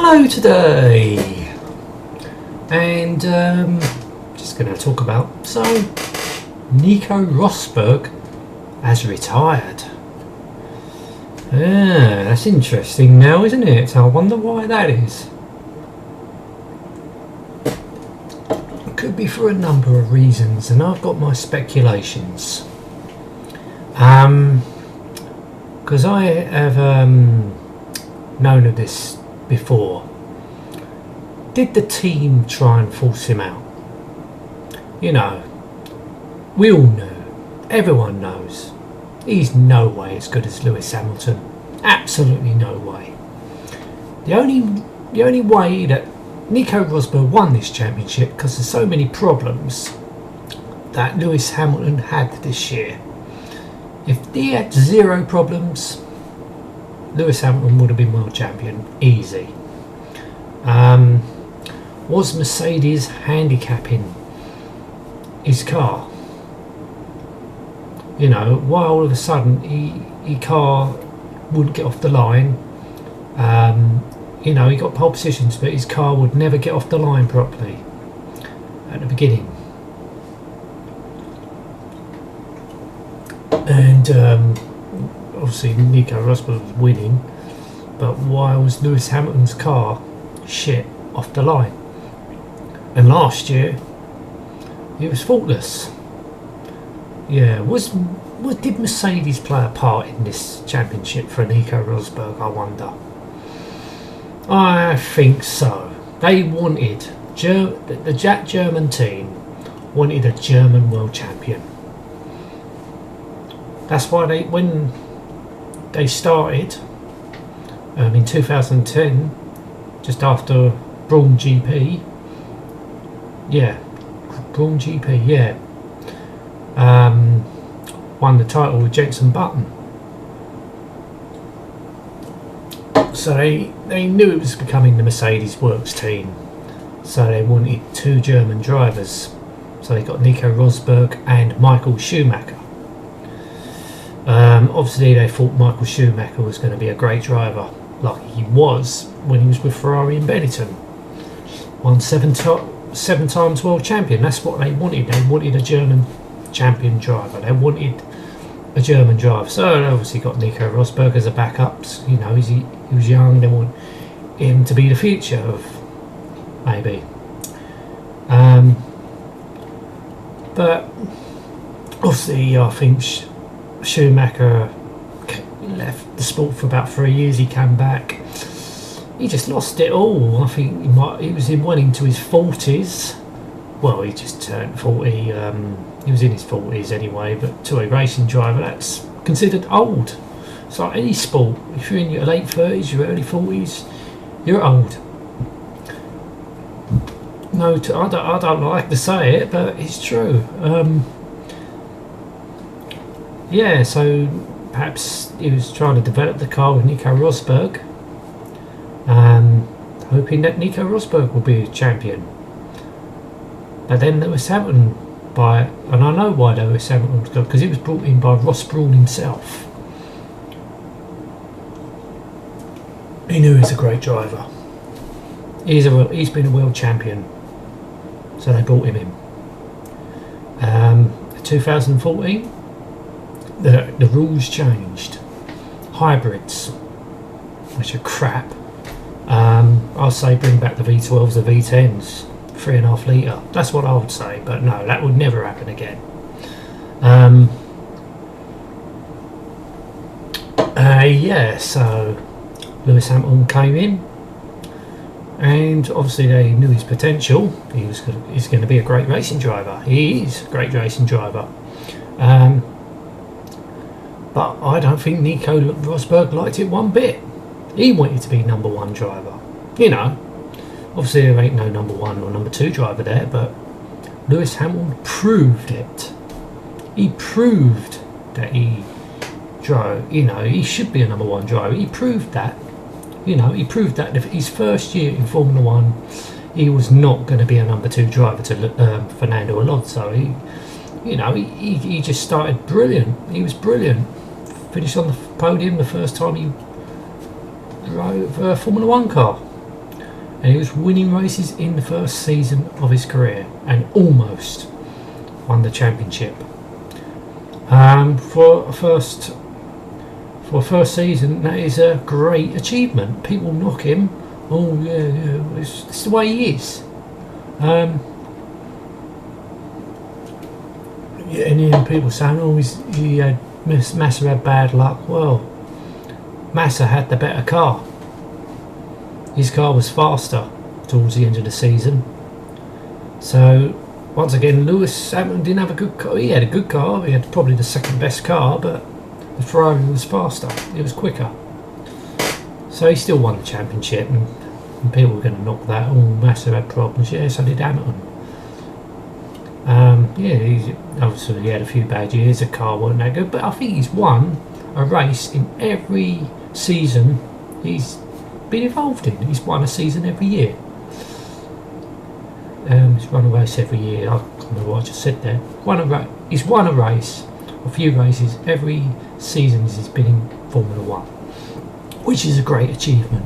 Hello today, and just going to talk about Nico Rosberg has retired. That's interesting now, isn't it? I wonder why that is. It could be for a number of reasons, and I've got my speculations. Because I have known of this before. Did the team try and force him out? You know, we all knew, everyone knows, he's no way as good as Lewis Hamilton. Absolutely no way. The only way that Nico Rosberg won this championship because there's so many problems that Lewis Hamilton had this year. If he had zero problems, Lewis Hamilton would have been world champion, easy. Was Mercedes handicapping his car? You know, why all of a sudden his car wouldn't get off the line? You know, he got pole positions, but his car would never get off the line properly at the beginning. And obviously Nico Rosberg was winning, but why was Lewis Hamilton's car shit off the line? And last year he was faultless. Yeah, did Mercedes play a part in this championship for Nico Rosberg, I wonder? I think so. They wanted, the German team wanted a German world champion. That's why when they started in 2010, just after Braun GP, won the title with Jenson Button. So they knew it was becoming the Mercedes Works team. So they wanted two German drivers. So they got Nico Rosberg and Michael Schumacher. Obviously they thought Michael Schumacher was going to be a great driver, like he was when he was with Ferrari and Benetton. Won seven times world champion. That's what they wanted. They wanted a German champion driver. They wanted a German driver. So they obviously got Nico Rosberg as a backup. You know, he was young. They want him to be the future of maybe. But obviously I think Schumacher left the sport for about 3 years. He came back. He just lost it all. I think he was well into his 40s. Well, he just turned 40. He was in his 40s anyway, but to a racing driver, that's considered old. It's like any sport. If you're in your late 30s, your early 40s, you're old. No, I don't like to say it, but it's true. Yeah, so perhaps he was trying to develop the car with Nico Rosberg, hoping that Nico Rosberg will be a champion. But then Lewis Hamilton, and I know why Lewis Hamilton was good, because he was brought in by Ross Brawn himself. He knew he was a great driver. He's been a world champion, so they brought him in. 2014. The rules changed. Hybrids, which are crap. I'll say bring back the V12s, the V10s, 3.5 litre. That's what I would say, but no, that would never happen again. Yeah, so Lewis Hamilton came in, and obviously they knew his potential. He's going to be a great racing driver. He is a great racing driver. But I don't think Nico Rosberg liked it one bit. He wanted to be number one driver. You know, obviously there ain't no number one or number two driver there, but Lewis Hamilton proved it. He proved that he drove, you know, he should be a number one driver. He proved that. You know, he proved that his first year in Formula One, he was not going to be a number two driver to Fernando Alonso. He just started brilliant. He was brilliant. Finished on the podium the first time he drove a Formula One car. and he was winning races in the first season of his career and almost won the championship. For a first season, that is a great achievement. People knock him. Oh yeah, it's the way he is. Yeah, and then people saying, oh, Massa had bad luck. Well, Massa had the better car. His car was faster towards the end of the season. So, once again, Lewis Hamilton didn't have a good car. He had a good car. He had probably the second best car, but the Ferrari was faster. It was quicker. So he still won the championship, and people were going to knock that. Oh, Massa had problems. Yeah, so did Hamilton. Obviously he had a few bad years. The car wasn't that good, but I think he's won a race in every season he's been involved in. He's won a season every year. He's won a race every year. I can't remember what I just said there. He's won a race, a few races every season he's been in Formula 1, which is a great achievement.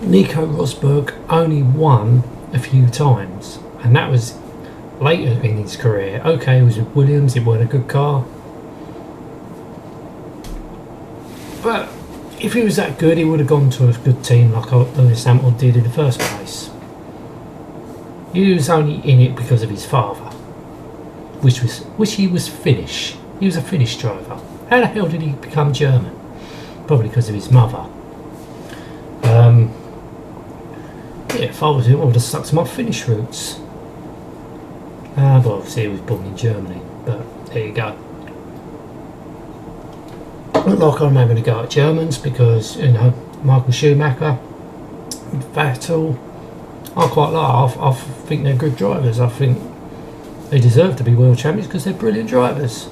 Nico Rosberg only won a few times, and that was later in his career. Okay, he was with Williams, it wasn't a good car, but if he was that good, he would have gone to a good team like Lewis Hamilton did in the first place. He was only in it because of his father, which he was Finnish. He was a Finnish driver. How the hell did he become German? Probably because of his mother. If I was him, I would have stuck to my Finnish roots. But obviously he was born in Germany, but there you go. Not like I'm having a go at Germans, because, you know, Michael Schumacher, Vettel, I quite like. I think they're good drivers. I think they deserve to be world champions because they're brilliant drivers.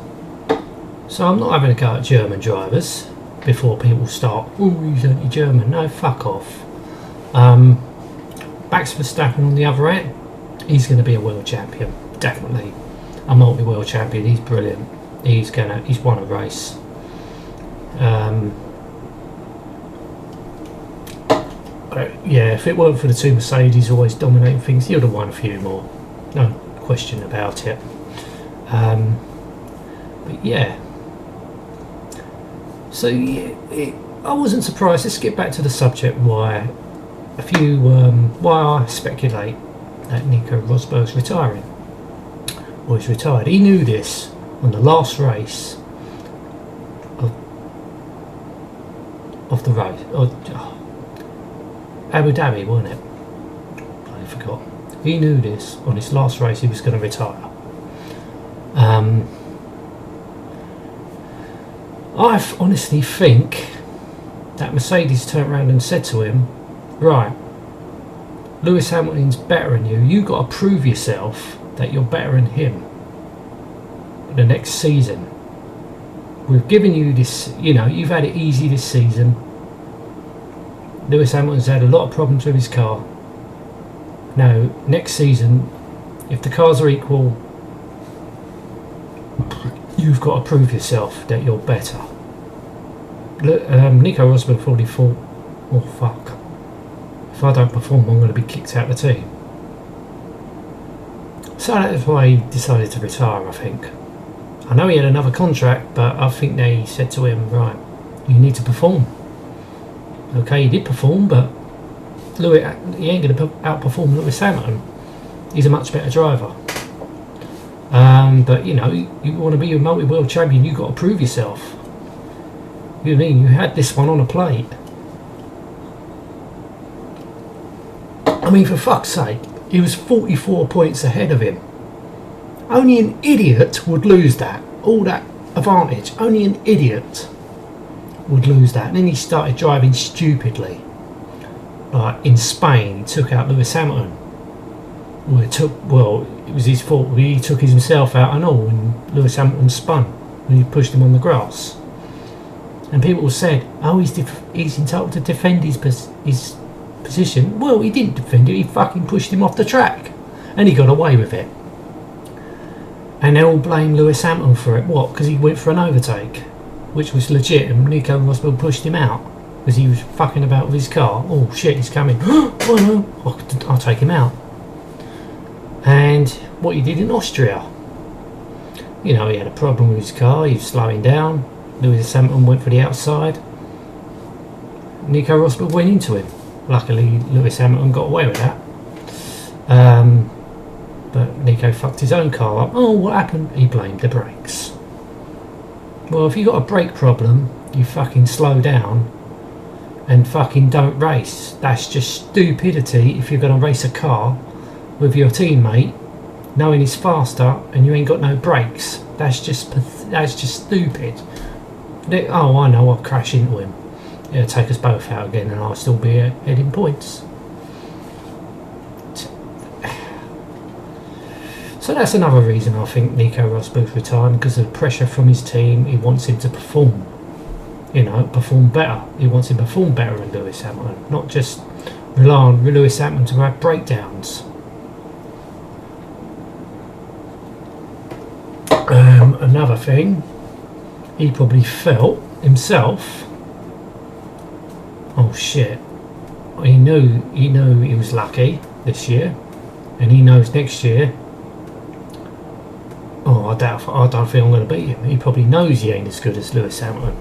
So I'm not having a go at German drivers before people start, oh, he's anti-German. No, fuck off. Max Verstappen on the other end, he's going to be a world champion, definitely. A multi-world champion. He's brilliant. He's won a race. Yeah, if it weren't for the two Mercedes always dominating things, he would have won a few more. No question about it. But yeah. So yeah, I wasn't surprised. Let's get back to the subject. Why I speculate that Nico Rosberg's retiring. Or he's retired. He knew this on the last race of the race. Abu Dhabi, wasn't it? I forgot. He knew this on his last race he was going to retire. I honestly think that Mercedes turned around and said to him, right, Lewis Hamilton's better than you. You've got to prove yourself that you're better than him the next season. We've given you this, you know, you've had it easy this season. Lewis Hamilton's had a lot of problems with his car. Now, next season, if the cars are equal, you've got to prove yourself that you're better. Nico Rosberg probably thought, oh fuck, if I don't perform I'm going to be kicked out of the team. So that's why he decided to retire, I think. I know he had another contract, but I think they said to him, right, you need to perform. Okay, he did perform, but he ain't going to outperform Lewis Hamilton. He's a much better driver. But you know, you want to be a multi-world champion, you've got to prove yourself. You know what I mean? You had this one on a plate. I mean, for fuck's sake, he was 44 points ahead of him. Only an idiot would lose that. All that advantage. Only an idiot would lose that. And then he started driving stupidly. Like in Spain, he took out Lewis Hamilton. Well, it was his fault. He took himself out and all, and Lewis Hamilton spun when he pushed him on the grass. And people said, oh, he's entitled to defend his position. Well, he didn't defend it. He fucking pushed him off the track, and he got away with it. And they all blame Lewis Hamilton for it. What? Because he went for an overtake. which was legit, and Nico Rosberg pushed him out because he was fucking about with his car. Oh shit, he's coming. Oh no, I'll take him out. And what he did in Austria, you know, he had a problem with his car, he was slowing down, Lewis Hamilton went for the outside, Nico Rosberg went into him. Luckily Lewis Hamilton got away with that, but Nico fucked his own car up. Oh, what happened? He blamed the brakes. Well, if you got a brake problem, you fucking slow down and fucking don't race. That's just stupidity. If you're going to race a car with your teammate knowing he's faster and you ain't got no brakes, that's just stupid. Oh, I know, I'll crash into him, it'll take us both out again and I'll still be ahead in points. So that's another reason I think Nico Rosberg's retiring, because of the pressure from his team. He wants him to perform, you know, perform better. He wants him to perform better than Lewis Hamilton, not just rely on Lewis Hamilton to have breakdowns. Another thing, he probably felt himself, oh shit, he knew he was lucky this year, and he knows next year, oh, I don't think I'm going to beat him. He probably knows he ain't as good as Lewis Hamilton.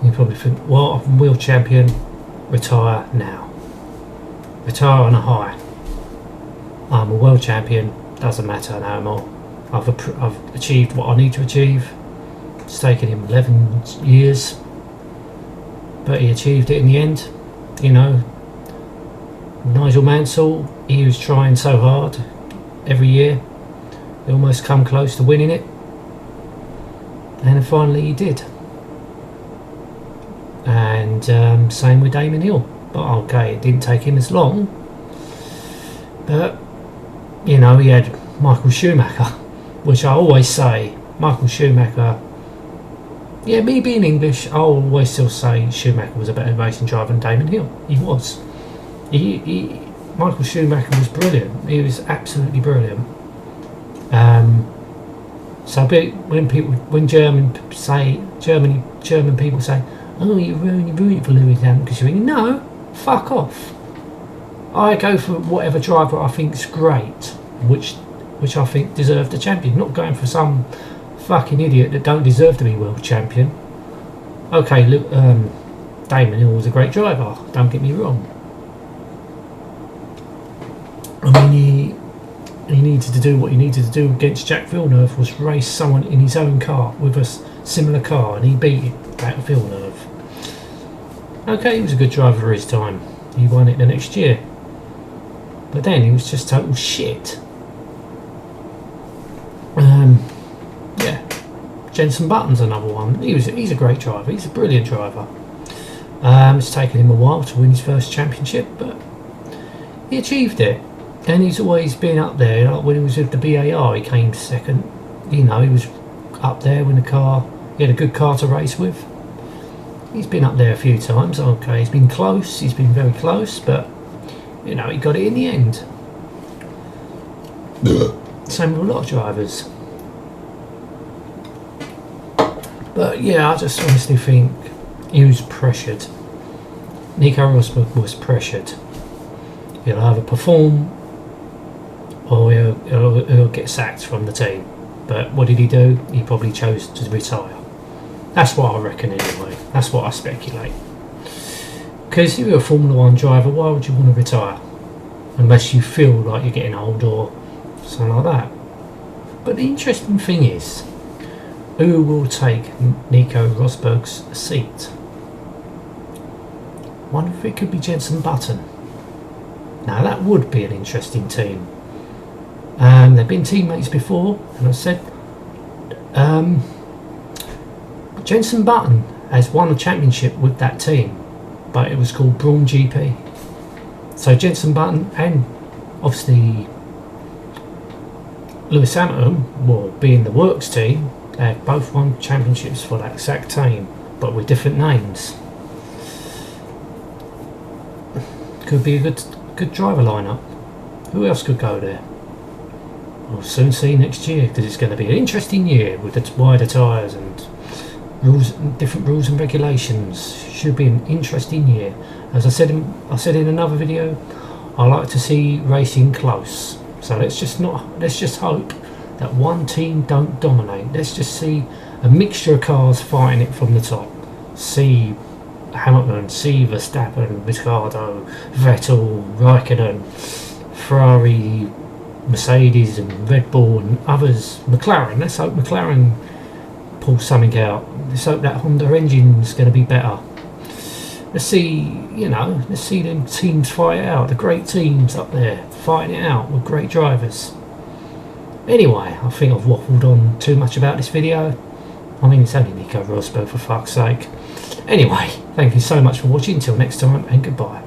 He probably think, well, I'm world champion, retire now. Retire on a high. I'm a world champion, doesn't matter no more. I've achieved what I need to achieve. It's taken him 11 years, but he achieved it in the end. You know, Nigel Mansell, he was trying so hard every year. He almost come close to winning it, and finally he did. And same with Damon Hill. But okay, it didn't take him as long. But you know, he had Michael Schumacher, which I always say, Michael Schumacher. Yeah, me being English, I'll always still say Schumacher was a better racing driver than Damon Hill. He was. Michael Schumacher was brilliant. He was absolutely brilliant. So when German people say, oh, you're rooting for Lewis Hamilton because you're English. No, fuck off. I go for whatever driver I think's great, which I think deserved the champion. Not going for some fucking idiot that don't deserve to be world champion. Okay, look, Damon Hill was a great driver, don't get me wrong. I mean, he needed to do what he needed to do against Jack Villeneuve, was race someone in his own car with a similar car, and he beat it, Jack Villeneuve. Okay, he was a good driver for his time. He won it the next year. But then he was just total shit. Yeah, Jenson Button's another one. He's a great driver. He's a brilliant driver. It's taken him a while to win his first championship, but he achieved it. And he's always been up there. Like when he was with the BAR, he came second. You know, he was up there when he had a good car to race with. He's been up there a few times. Okay, he's been close. He's been very close, but you know, he got it in the end. Same with a lot of drivers. But yeah, I just honestly think he was pressured. Nico Rosberg was pressured. He'll either perform or he'll get sacked from the team. But what did he do? He probably chose to retire. That's what I reckon anyway. That's what I speculate. Because if you're a Formula 1 driver, why would you want to retire? Unless you feel like you're getting old or something like that. But the interesting thing is, who will take Nico Rosberg's seat? Wonder if it could be Jenson Button. Now that would be an interesting team. They've been teammates before, and I said Jenson Button has won a championship with that team, but it was called Brawn GP. So Jenson Button and obviously Lewis Hamilton, well, being the Works team, they have both won championships for that exact team, but with different names. Could be a good driver lineup. Who else could go there? We'll soon see next year, because it's going to be an interesting year with the wider tyres and different rules and regulations. Should be an interesting year. As I said in another video, I like to see racing close. So let's just hope that one team don't dominate. Let's just see a mixture of cars fighting it from the top. See Hamilton, see Verstappen, Ricciardo, Vettel, Raikkonen, Ferrari, Mercedes and Red Bull and others. McLaren, let's hope McLaren pulls something out. Let's hope that Honda engine's going to be better. Let's see, let's see them teams fight it out. The great teams up there fighting it out with great drivers. Anyway, I think I've waffled on too much about this video. I mean, it's only Nico Rosberg, for fuck's sake. Anyway, thank you so much for watching. Until next time, and goodbye.